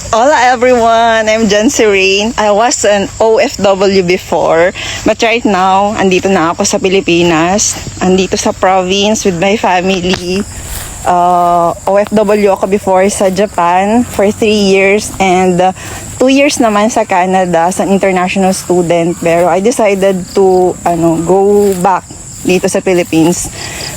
Hola everyone! I'm Jan Serene. I was an OFW before, but right now, andito na ako sa Pilipinas. Andito sa province with my family. OFW ako before sa Japan for 3 years and 2 years naman sa Canada as an international student. Pero I decided to go back dito sa Philippines.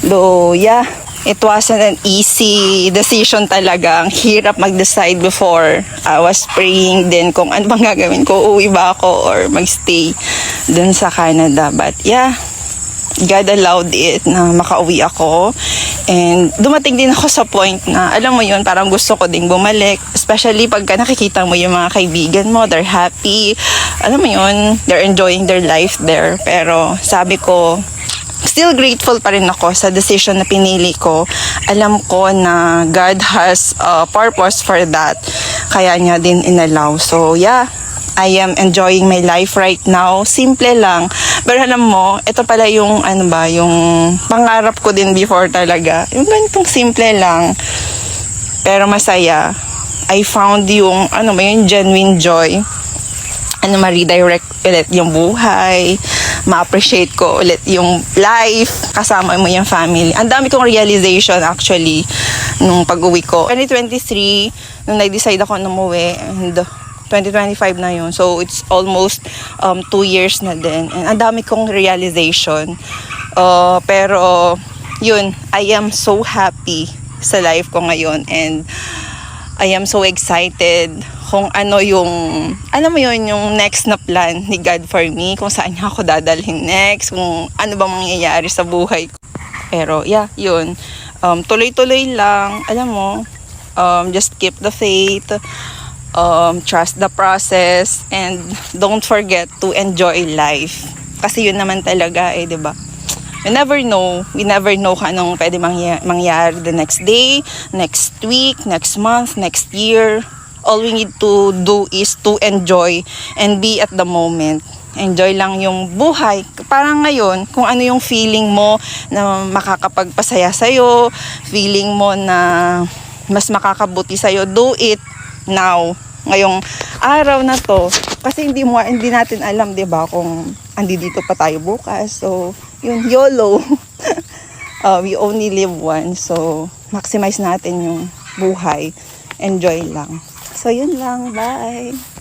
Though, yeah, it wasn't an easy decision talaga. Ang hirap mag-decide before. I was praying din kung ano bang gagawin ko. Uuwi ba ako or magstay dun sa Canada. But yeah, God allowed it na makauwi ako. And dumating din ako sa point na, alam mo yun, parang gusto ko ding bumalik. Especially pagka nakikita mo yung mga kaibigan mo, they're happy. Alam mo yun, they're enjoying their life there. Pero sabi ko, still grateful pa rin ako sa decision na pinili ko. Alam ko na God has a purpose for that. Kaya niya din inallow. So yeah, I am enjoying my life right now. Simple lang. Pero alam mo, ito pala yung yung pangarap ko din before talaga. Yung ganitong simple lang. Pero masaya. I found yung yung genuine joy. Ma-redirect ulit yung buhay, ma-appreciate ko ulit yung life, kasama mo yung family. Ang dami kong realization actually nung pag-uwi ko. 2023, nung nag-decide ako na umuwi, and 2025 na yun. So, it's almost 2 years na din. And ang dami kong realization. Pero, yun, I am so happy sa life ko ngayon. And I am so excited kung ano yung yung next na plan ni God for me, kung saan niya ako dadalhin next, kung ano bang mangyayari sa buhay ko. Pero yeah, yun. Tuloy-tuloy lang, alam mo, just keep the faith, trust the process, and don't forget to enjoy life. Kasi yun naman talaga di ba? We never know kung anong pwede mangyari the next day, next week, next month, next year. All we need to do is to enjoy and be at the moment. Enjoy lang yung buhay. Parang ngayon, kung ano yung feeling mo na makakapagpasaya sa'yo, feeling mo na mas makakabuti sa'yo, do it now. Ngayong araw na to. Kasi hindi natin alam, 'di ba, kung andito pa tayo bukas. So, yun, YOLO. We only live once. So, maximize natin yung buhay. Enjoy lang. So, yun lang. Bye!